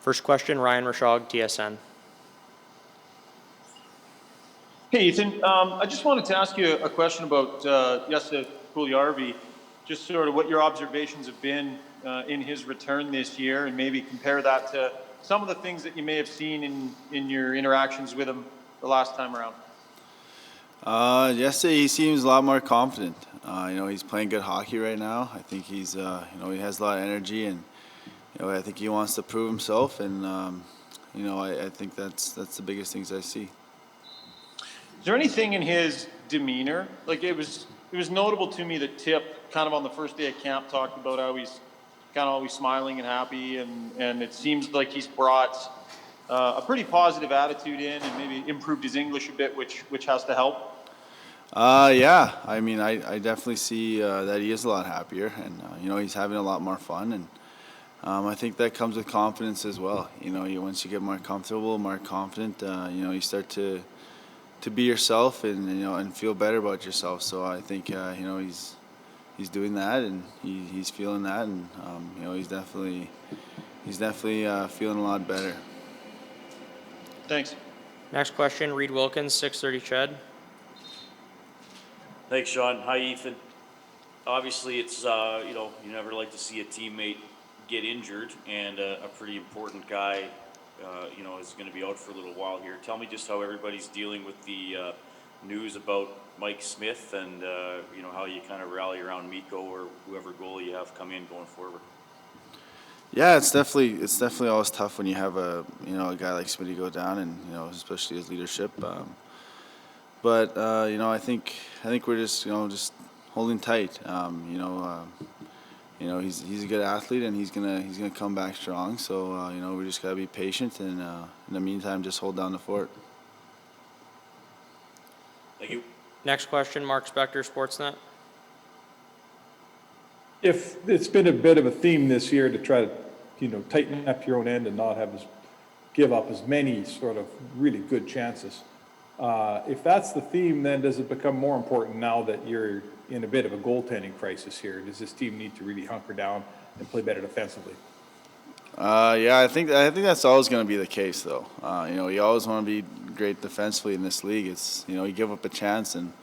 First question, Ryan Rashog, TSN. Hey, Ethan. I just wanted to ask you a question about Jesse Puljujarvi, just sort of what your observations have been in his return this year, and maybe compare that to some of the things that you may have seen in your interactions with him the last time around. Yesterday he seems a lot more confident. He's playing good hockey right now. I think he's, he has a lot of energy, and I think he wants to prove himself. And I think that's the biggest things I see. Is there anything in his demeanor? Like it was notable to me that Tip, kind of on the first day of camp, talked about how he's kind of always smiling and happy, and it seems like he's brought a pretty positive attitude in, and maybe improved his English a bit, which has to help. Yeah, I mean, I definitely see that he is a lot happier, and he's having a lot more fun, and I think that comes with confidence as well. Once you get more comfortable, more confident, you start to be yourself and feel better about yourself. So I think he's doing that, and he's feeling that, and he's definitely feeling a lot better. Thanks. Next question, Reed Wilkins, 630 Ched. Thanks, Sean. Hi, Ethan. Obviously, it's you never like to see a teammate get injured, and a pretty important guy, is going to be out for a little while here. Tell me just how everybody's dealing with the news about Mike Smith, and how you kind of rally around Mikko or whoever goalie you have come in going forward. Yeah, it's definitely always tough when you have a guy like Smitty go down, and especially his leadership. But I think we're just holding tight. He's a good athlete, and he's gonna come back strong. So we just gotta be patient, and in the meantime, just hold down the fort. Thank you. Next question, Mark Spector, Sportsnet. If it's been a bit of a theme this year to try to, tighten up your own end and not give up as many sort of really good chances. If that's the theme, then does it become more important now that you're in a bit of a goaltending crisis here? Does this team need to really hunker down and play better defensively? Yeah, I think that's always going to be the case, though. You always want to be great defensively in this league. It's you give up a chance, and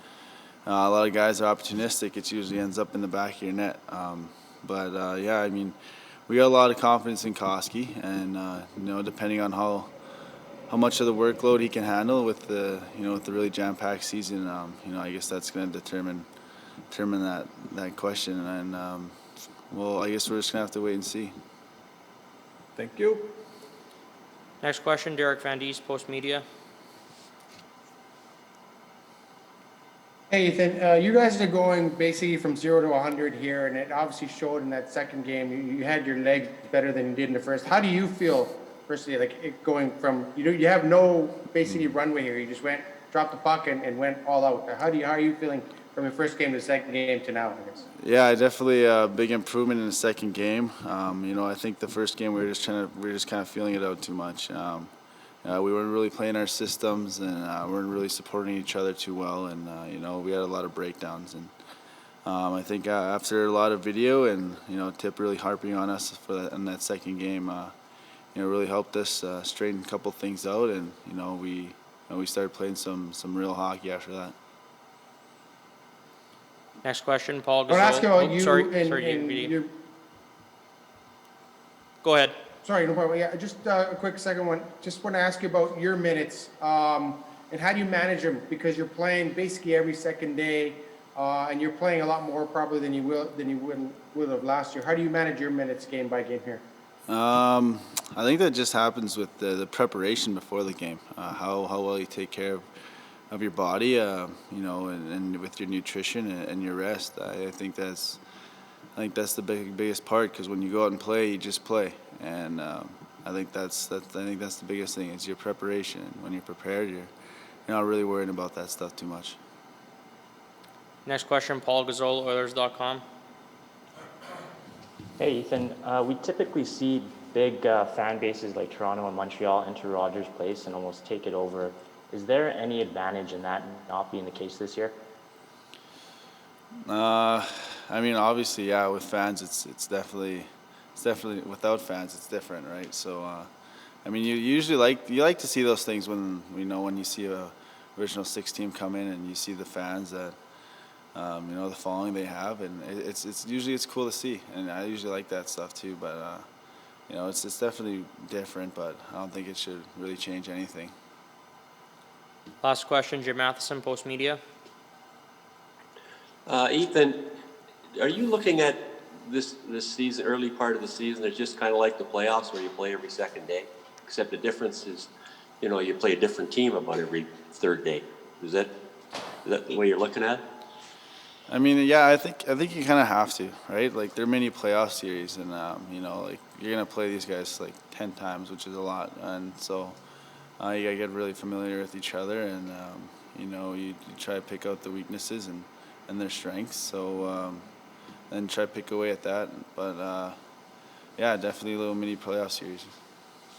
a lot of guys are opportunistic. It usually ends up in the back of your net. Yeah, I mean, we got a lot of confidence in Koski, and depending on how much of the workload he can handle with the with the really jam-packed season, I guess that's going to determine that question, and I guess we're just going to have to wait and see. Thank you. Next question, Derek Van Diest, Post Media. Hey, Ethan, you guys are going basically from 0 to 100 here, and it obviously showed in that second game. You had your legs better than you did in the first. How do you feel, personally, like it going from, you have no basically runway here. You just dropped the puck and went all out. How are you feeling from your first game to the second game to now, I guess? Yeah, definitely a big improvement in the second game. I think the first game we were just kind of feeling it out too much. We weren't really playing our systems, and weren't really supporting each other too well, and we had a lot of breakdowns. And I think after a lot of video and Tip really harping on us in that second game, really helped us straighten a couple things out, and we started playing some real hockey after that. Next question, Paul Gasol. I'll ask about you. Sorry, Go ahead. Sorry, no problem. Yeah, just a quick second one. Just want to ask you about your minutes and how do you manage them? Because you're playing basically every second day, and you're playing a lot more probably than you would have last year. How do you manage your minutes game by game here? I think that just happens with the preparation before the game. How well you take care of your body, and with your nutrition and your rest. I think that's the biggest part, because when you go out and play, you just play, and I think that's the biggest thing is your preparation. When you're prepared, you're not really worrying about that stuff too much. Next question, Paul Gasol, Oilers.com. Hey, Ethan. We typically see big fan bases like Toronto and Montreal enter Rogers Place and almost take it over. Is there any advantage in that not being the case this year? I mean, obviously, yeah. With fans, it's definitely without fans, it's different, right? So, I mean, you like to see those things when when you see a original six team come in and you see the fans that the following they have, and it's usually cool to see, and I usually like that stuff too. But it's definitely different, but I don't think it should really change anything. Last question, Jim Matheson, Post Media. Ethan, are you looking at this season, early part of the season, it's just kind of like the playoffs where you play every second day, except the difference is, you play a different team about every third day. Is that the way you're looking at it? I mean, yeah, I think you kind of have to, right? Like, they're mini playoff series, and like you're gonna play these guys like 10 times, which is a lot, and so you gotta get really familiar with each other, and you try to pick out the weaknesses and their strengths. So and try to pick away at that. But yeah, definitely a little mini playoff series.